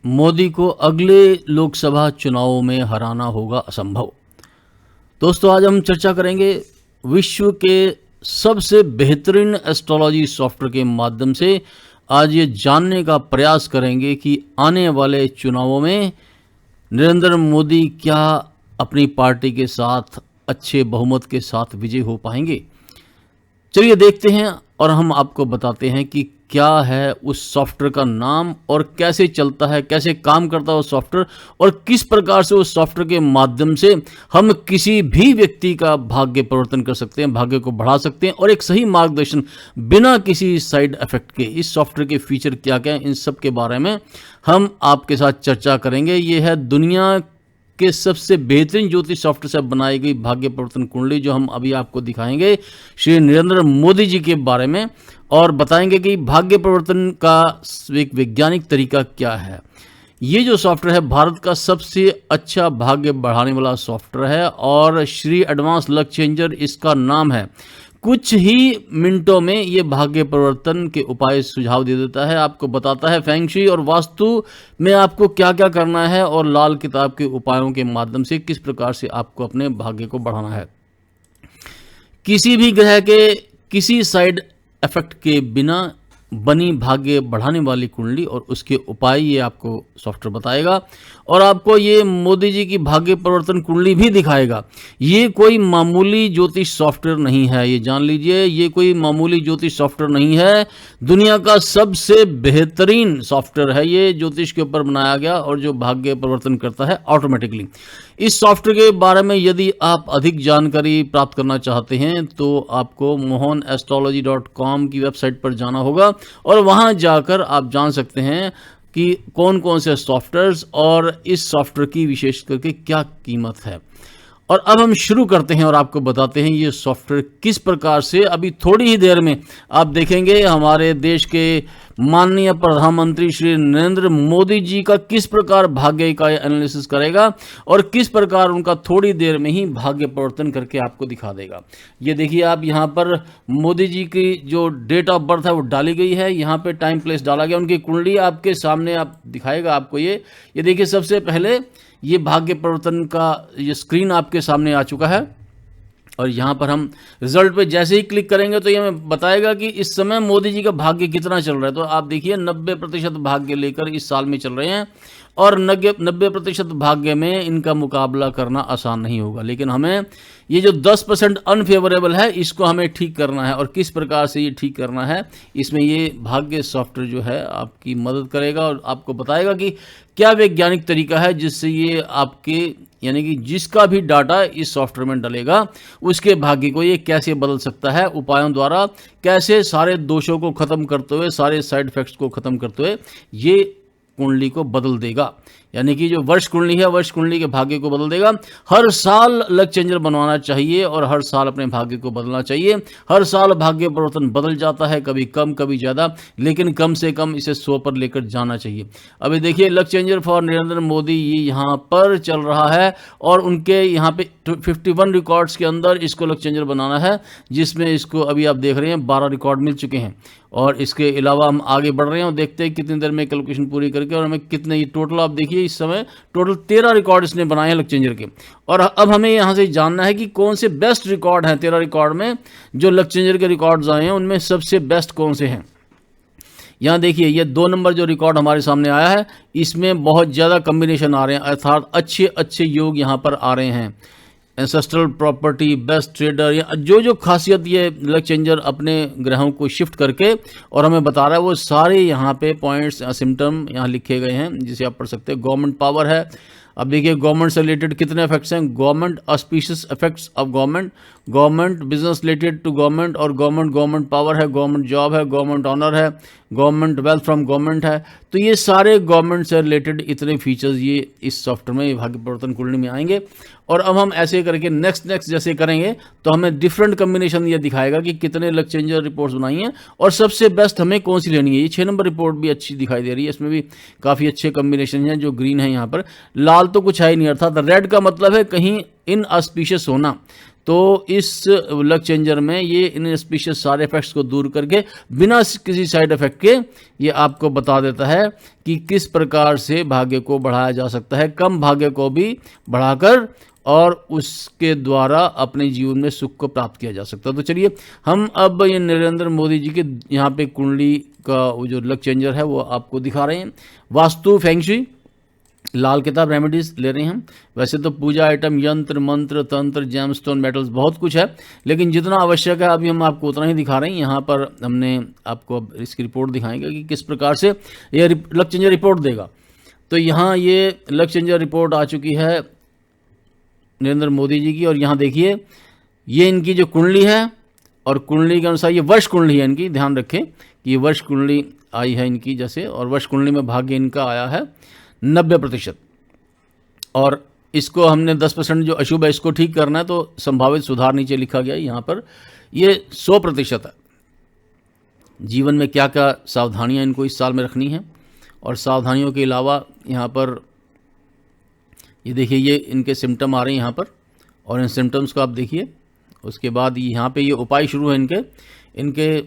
मोदी को अगले लोकसभा चुनावों में हराना होगा असंभव। दोस्तों, आज हम चर्चा करेंगे विश्व के सबसे बेहतरीन एस्ट्रोलॉजी सॉफ्टवेयर के माध्यम से। आज ये जानने का प्रयास करेंगे कि आने वाले चुनावों में नरेंद्र मोदी क्या अपनी पार्टी के साथ अच्छे बहुमत के साथ विजयी हो पाएंगे। चलिए देखते हैं और हम आपको बताते हैं कि क्या है उस सॉफ्टवेयर का नाम और कैसे चलता है, कैसे काम करता है वो सॉफ्टवेयर, और किस प्रकार से उस सॉफ्टवेयर के माध्यम से हम किसी भी व्यक्ति का भाग्य परिवर्तन कर सकते हैं, भाग्य को बढ़ा सकते हैं, और एक सही मार्गदर्शन बिना किसी साइड इफेक्ट के। इस सॉफ्टवेयर के फीचर क्या क्या हैं, इन सब के बारे में हम आपके साथ चर्चा करेंगे। ये है दुनिया के सबसे बेहतरीन ज्योतिष सॉफ्टवेयर से बनाई गई भाग्य परिवर्तन कुंडली, जो हम अभी आपको दिखाएंगे श्री नरेंद्र मोदी जी के बारे में, और बताएंगे कि भाग्य परिवर्तन का एक वैज्ञानिक तरीका क्या है। ये जो सॉफ्टवेयर है भारत का सबसे अच्छा भाग्य बढ़ाने वाला सॉफ्टवेयर है, और श्री एडवांस लक चेंजर इसका नाम है। कुछ ही मिनटों में ये भाग्य परिवर्तन के उपाय सुझाव दे देता है, आपको बताता है फेंग शुई और वास्तु में आपको क्या क्या करना है, और लाल किताब के उपायों के माध्यम से किस प्रकार से आपको अपने भाग्य को बढ़ाना है। किसी भी ग्रह के किसी साइड इफेक्ट के बिना बनी भाग्य बढ़ाने वाली कुंडली और उसके उपाय ये आपको सॉफ्टवेयर बताएगा, और आपको ये मोदी जी की भाग्य परिवर्तन कुंडली भी दिखाएगा। ये कोई मामूली ज्योतिष सॉफ्टवेयर नहीं है, ये जान लीजिए, ये कोई मामूली ज्योतिष सॉफ्टवेयर नहीं है। दुनिया का सबसे बेहतरीन सॉफ्टवेयर है ये, ज्योतिष के ऊपर बनाया गया और जो भाग्य परिवर्तन करता है ऑटोमेटिकली। इस सॉफ्टवेयर के बारे में यदि आप अधिक जानकारी प्राप्त करना चाहते हैं तो आपको mohonastrology.com की वेबसाइट पर जाना होगा, और वहां जाकर आप जान सकते हैं कि कौन कौन से सॉफ्टवेयर्स और इस सॉफ्टवेयर की विशेष करके क्या कीमत है। और अब हम शुरू करते हैं और आपको बताते हैं ये सॉफ्टवेयर किस प्रकार से। अभी थोड़ी ही देर में आप देखेंगे हमारे देश के माननीय प्रधानमंत्री श्री नरेंद्र मोदी जी का किस प्रकार भाग्य का एनालिसिस करेगा, और किस प्रकार उनका थोड़ी देर में ही भाग्य परिवर्तन करके आपको दिखा देगा। ये देखिए, आप यहाँ पर मोदी जी की जो डेट ऑफ बर्थ है वो डाली गई है, यहाँ पे टाइम प्लेस डाला गया, उनकी कुंडली आपके सामने आप दिखाएगा आपको। ये देखिए, सबसे पहले ये भाग्य परिवर्तन का ये स्क्रीन आपके सामने आ चुका है, और यहाँ पर हम रिजल्ट पे जैसे ही क्लिक करेंगे तो ये हमें बताएगा कि इस समय मोदी जी का भाग्य कितना चल रहा है। तो आप देखिए 90% भाग्य लेकर इस साल में चल रहे हैं, और 90% भाग्य में इनका मुकाबला करना आसान नहीं होगा। लेकिन हमें ये जो 10% अनफेवरेबल है इसको हमें ठीक करना है, और किस प्रकार से ये ठीक करना है इसमें ये भाग्य सॉफ्टवेयर जो है आपकी मदद करेगा, और आपको बताएगा कि क्या वैज्ञानिक तरीका है जिससे ये आपके यानी कि जिसका भी डाटा इस सॉफ्टवेयर में डलेगा उसके भाग्य को ये कैसे बदल सकता है, उपायों द्वारा कैसे सारे दोषों को खत्म करते हुए, सारे साइड इफेक्ट्स को खत्म करते हुए ये कुंडली को बदल देगा। यानी कि जो वर्ष कुंडली है, वर्ष कुंडली के भाग्य को बदल देगा। हर साल लक चेंजर बनवाना चाहिए और हर साल अपने भाग्य को बदलना चाहिए। हर साल भाग्य परिवर्तन बदल जाता है, कभी कम कभी ज़्यादा, लेकिन कम से कम इसे 100 पर लेकर जाना चाहिए। अभी देखिए, luck changer for Narendra Modi ये यहाँ पर चल रहा है, और उनके यहाँ पे 51 रिकॉर्ड्स के अंदर इसको लक चेंजर बनाना है, जिसमें इसको अभी आप देख रहे हैं 12 रिकॉर्ड मिल चुके हैं। और इसके अलावा हम आगे बढ़ रहे हैं और देखते हैं कितनी देर में कैलकुलेशन पूरी करके, और हमें कितने ये टोटल आप देखिए इस समय टोटल 13 रिकॉर्ड इसने बनाए हैं लक चेंजर के। और अब हमें यहाँ से जानना है कि कौन से बेस्ट रिकॉर्ड हैं 13 रिकॉर्ड में, जो लक चेंजर के रिकॉर्ड्स आए हैं उनमें सबसे बेस्ट कौन से हैं। यहाँ देखिए, ये 2 नंबर जो रिकॉर्ड हमारे सामने आया है इसमें बहुत ज़्यादा कम्बिनेशन आ रहे हैं, अर्थात अच्छे अच्छे योग यहाँ पर आ रहे हैं। एंसेस्ट्रल प्रॉपर्टी, बेस्ट ट्रेडर, या जो खासियत ये लक चेंजर अपने ग्रहों को शिफ्ट करके और हमें बता रहा है वो सारे यहाँ पे पॉइंट्स सिम्टम यहाँ लिखे गए हैं, जिसे आप पढ़ सकते हैं। गवर्नमेंट पावर है, अब देखिए गवर्नमेंट से रिलेटेड कितने इफेक्ट्स हैं। Government auspicious effects of government, government business related to government, और गवर्नमेंट पावर है, गवर्नमेंट जॉब है, गवर्नमेंट ऑनर है, गवर्नमेंट वेल्थ फ्रॉम गवर्नमेंट है। तो ये सारे गवर्नमेंट से रिलेटेड इतने फीचर्स ये इस सॉफ्टवेयर में भाग्य परिवर्तन कुंडली में आएंगे। और अब हम ऐसे करके नेक्स्ट जैसे करेंगे तो हमें डिफरेंट कम्बिनेशन ये दिखाएगा कि कितने लक चेंजर रिपोर्ट्स बनाई हैं और सबसे बेस्ट हमें कौन सी लेनी है। ये 6 नंबर रिपोर्ट भी अच्छी दिखाई दे रही है, इसमें भी काफ़ी अच्छे कम्बिनेशन हैं। जो ग्रीन है यहाँ पर, लाल तो कुछ है ही नहीं, अर्थात रेड का मतलब है कहीं इन ऑस्पिशियस होना। तो इस लक चेंजर में ये इनस्पिशियस सारे इफेक्ट्स को दूर करके बिना किसी साइड इफेक्ट के ये आपको बता देता है कि किस प्रकार से भाग्य को बढ़ाया जा सकता है, कम भाग्य को भी बढ़ाकर, और उसके द्वारा अपने जीवन में सुख को प्राप्त किया जा सकता है। तो चलिए हम अब ये नरेंद्र मोदी जी के यहाँ पे कुंडली का वो जो लक चेंजर है वो आपको दिखा रहे हैं। वास्तु फेंगशुई, लाल किताब रेमेडीज ले रहे हैं हम। वैसे तो पूजा आइटम, यंत्र मंत्र, तंत्र, जेमस्टोन, मेटल्स बहुत कुछ है, लेकिन जितना आवश्यक है अभी हम आपको उतना ही दिखा रहे हैं। यहाँ पर हमने आपको अब इसकी रिपोर्ट दिखाएंगे कि किस प्रकार से ये लक चेंजर रिपोर्ट देगा। तो यहाँ ये लक चेंजर रिपोर्ट आ चुकी है नरेंद्र मोदी जी की, और यहाँ देखिए ये इनकी जो कुंडली है, और कुंडली के अनुसार ये वर्ष कुंडली है इनकी, ध्यान रखें कि ये वर्ष कुंडली आई है इनकी जैसे, और वर्ष कुंडली में भाग्य इनका आया है 90%, और इसको हमने 10% जो अशुभ है इसको ठीक करना है, तो संभावित सुधार नीचे लिखा गया है। यहाँ पर ये 100% है। जीवन में क्या क्या सावधानियाँ इनको इस साल में रखनी है, और सावधानियों के अलावा यहाँ पर ये देखिए ये इनके सिम्टम आ रहे हैं यहाँ पर, और इन सिम्टम्स को आप देखिए। उसके बाद यहाँ पे ये उपाय शुरू है इनके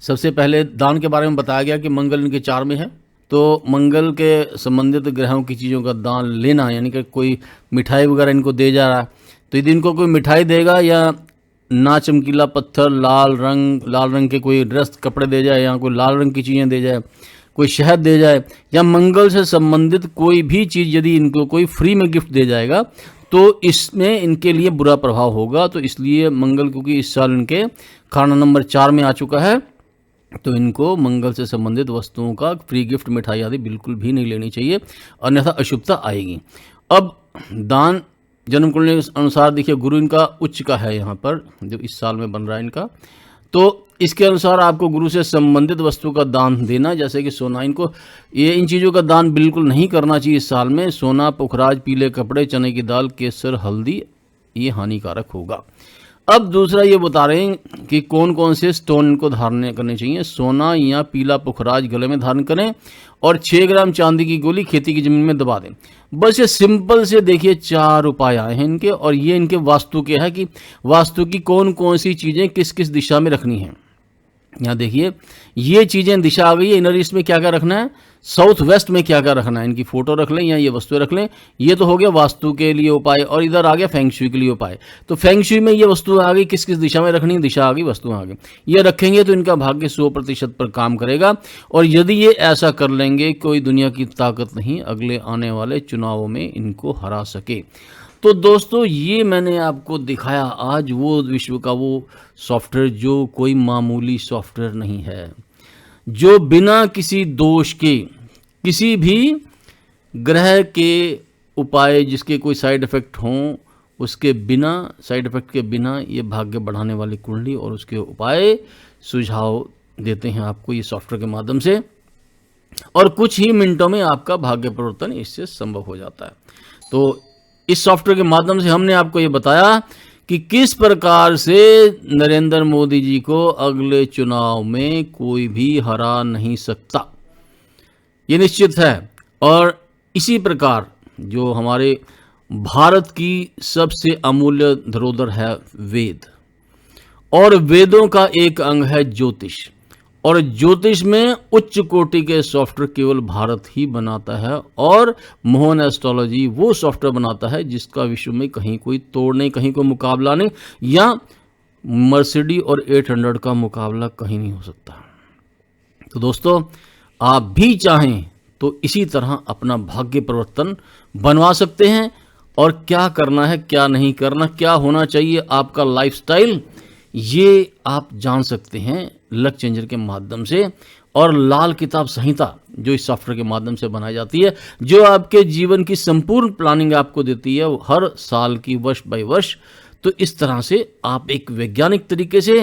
सबसे पहले दान के बारे में बताया गया कि मंगल इनके 4 में है, तो मंगल के संबंधित ग्रहों की चीज़ों का दान लेना, यानी कि कोई मिठाई वगैरह इनको दे जा रहा है तो यदि इनको कोई मिठाई देगा या ना चमकीला पत्थर, लाल रंग के कोई ड्रेस कपड़े दे जाए, या कोई लाल रंग की चीज़ें दे जाए, कोई शहद दे जाए, या मंगल से संबंधित कोई भी चीज़ यदि इनको कोई फ्री में गिफ्ट दे जाएगा तो इसमें इनके लिए बुरा प्रभाव होगा। तो इसलिए मंगल, क्योंकि इस साल इनके खाना नंबर 4 में आ चुका है, तो इनको मंगल से संबंधित वस्तुओं का फ्री गिफ्ट, मिठाई आदि बिल्कुल भी नहीं लेनी चाहिए, अन्यथा अशुभता आएगी। अब दान जन्म कुंडली के अनुसार देखिए गुरु इनका उच्च का है यहाँ पर, जो इस साल में बन रहा है इनका, तो इसके अनुसार आपको गुरु से संबंधित वस्तु का दान देना, जैसे कि सोना, इनको ये इन चीज़ों का दान बिल्कुल नहीं करना चाहिए इस साल में। सोना, पुखराज, पीले कपड़े, चने की दाल, केसर, हल्दी, ये हानिकारक होगा। अब दूसरा ये बता रहे हैं कि कौन कौन से स्टोन इनको धारण करने चाहिए। सोना या पीला पुखराज गले में धारण करें, और 6 ग्राम चांदी की गोली खेती की जमीन में दबा दें। बस ये सिंपल से देखिए 4 उपाय आए हैं इनके, और ये इनके वास्तु के है कि वास्तु की कौन कौन सी चीज़ें किस किस दिशा में रखनी है। यहाँ देखिए ये चीज़ें दिशा आ गई है। इनर ईस्ट में क्या क्या रखना है, साउथ वेस्ट में क्या क्या रखना है, इनकी फोटो रख लें या ये वस्तुएं रख लें। ये तो हो गया वास्तु के लिए उपाय, और इधर आ गया फेंगशुई के लिए उपाय। तो फेंगशुई में ये वस्तु आ गई, किस किस दिशा में रखनी, दिशा आ गई, वस्तु आ गई। ये रखेंगे तो इनका भाग्य 100% पर काम करेगा, और यदि ये ऐसा कर लेंगे कोई दुनिया की ताकत नहीं अगले आने वाले चुनावों में इनको हरा सके। तो दोस्तों ये मैंने आपको दिखाया आज वो विश्व का वो सॉफ्टवेयर जो कोई मामूली सॉफ्टवेयर नहीं है, जो बिना किसी दोष के, किसी भी ग्रह के उपाय जिसके कोई साइड इफ़ेक्ट हों उसके बिना, साइड इफ़ेक्ट के बिना ये भाग्य बढ़ाने वाली कुंडली और उसके उपाय सुझाव देते हैं आपको ये सॉफ्टवेयर के माध्यम से, और कुछ ही मिनटों में आपका भाग्य परिवर्तन इससे संभव हो जाता है। तो इस सॉफ्टवेयर के माध्यम से हमने आपको ये बताया कि किस प्रकार से नरेंद्र मोदी जी को अगले चुनाव में कोई भी हरा नहीं सकता, ये निश्चित है। और इसी प्रकार जो हमारे भारत की सबसे अमूल्य धरोहर है वेद, और वेदों का एक अंग है ज्योतिष, और ज्योतिष में उच्च कोटि के सॉफ्टवेयर केवल भारत ही बनाता है, और मोहन एस्ट्रोलॉजी वो सॉफ्टवेयर बनाता है जिसका विश्व में कहीं कोई तोड़ नहीं, कहीं कोई मुकाबला नहीं, या मर्सिडी और 800 का मुकाबला कहीं नहीं हो सकता। तो दोस्तों आप भी चाहें तो इसी तरह अपना भाग्य परिवर्तन बनवा सकते हैं, और क्या करना है, क्या नहीं करना, क्या होना चाहिए आपका लाइफस्टाइल, ये आप जान सकते हैं लक चेंजर के माध्यम से। और लाल किताब संहिता जो इस सॉफ्टवेयर के माध्यम से बनाई जाती है, जो आपके जीवन की संपूर्ण प्लानिंग आपको देती है हर साल की, वर्ष बाय वर्ष। तो इस तरह से आप एक वैज्ञानिक तरीके से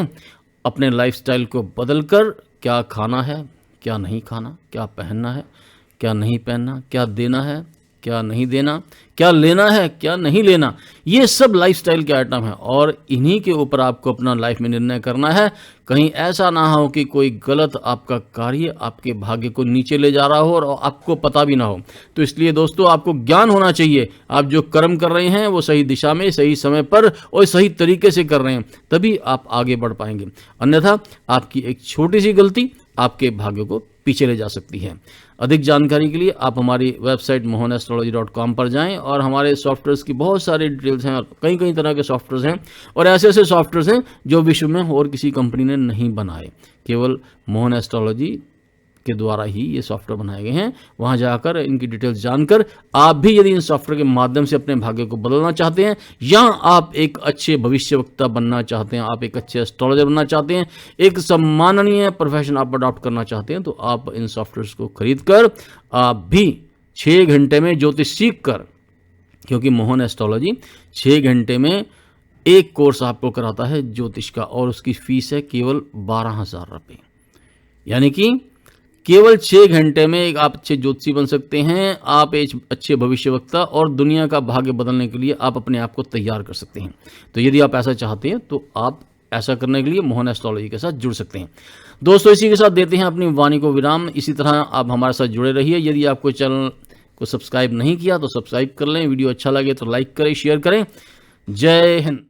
अपने लाइफस्टाइल को बदलकर क्या खाना है, क्या नहीं खाना, क्या पहनना है, क्या नहीं पहनना, क्या देना है, क्या नहीं देना, क्या लेना है क्या नहीं लेना, ये सब लाइफस्टाइल के आइटम हैं और इन्हीं के ऊपर आपको अपना लाइफ में निर्णय करना है। कहीं ऐसा ना हो कि कोई गलत आपका कार्य आपके भाग्य को नीचे ले जा रहा हो और आपको पता भी ना हो। तो इसलिए दोस्तों आपको ज्ञान होना चाहिए, आप जो कर्म कर रहे हैं वो सही दिशा में, सही समय पर और सही तरीके से कर रहे हैं, तभी आप आगे बढ़ पाएंगे। अन्यथा आपकी एक छोटी सी गलती आपके भाग्य को पीछे ले जा सकती है। अधिक जानकारी के लिए आप हमारी वेबसाइट mohonastrology.com पर जाएं और हमारे सॉफ्टवेयर्स की बहुत सारी डिटेल्स हैं और कई कई तरह के सॉफ्टवेयर्स हैं और ऐसे ऐसे सॉफ्टवेयर्स हैं जो विश्व में और किसी कंपनी ने नहीं बनाए, केवल मोहन एस्ट्रोलॉजी के द्वारा ही ये सॉफ्टवेयर बनाए गए हैं। वहां जाकर इनकी डिटेल्स जानकर आप भी यदि इन सॉफ्टवेयर के माध्यम से अपने भाग्य को बदलना चाहते हैं या आप एक अच्छे भविष्यवक्ता बनना चाहते हैं, आप एक अच्छे एस्ट्रोलॉजर बनना चाहते हैं, एक सम्माननीय प्रोफेशन आप अडॉप्ट करना चाहते हैं, तो आप इन सॉफ्टवेयर को खरीद कर आप भी 6 घंटे में ज्योतिष सीख कर, क्योंकि मोहन एस्ट्रोलॉजी 6 घंटे में एक कोर्स आपको कराता है ज्योतिष का और उसकी फीस है केवल 12,000 रुपये। यानी कि केवल 6 घंटे में एक आप अच्छे ज्योतिषी बन सकते हैं, आप एक अच्छे भविष्यवक्ता और दुनिया का भाग्य बदलने के लिए आप अपने आप को तैयार कर सकते हैं। तो यदि आप ऐसा चाहते हैं तो आप ऐसा करने के लिए मोहन एस्ट्रोलॉजी के साथ जुड़ सकते हैं। दोस्तों इसी के साथ देते हैं अपनी वाणी को विराम। इसी तरह आप हमारे साथ जुड़े रहिए। यदि आपको चैनल को सब्सक्राइब नहीं किया तो सब्सक्राइब कर लें, वीडियो अच्छा लगे तो लाइक करें, शेयर करें। जय हिंद।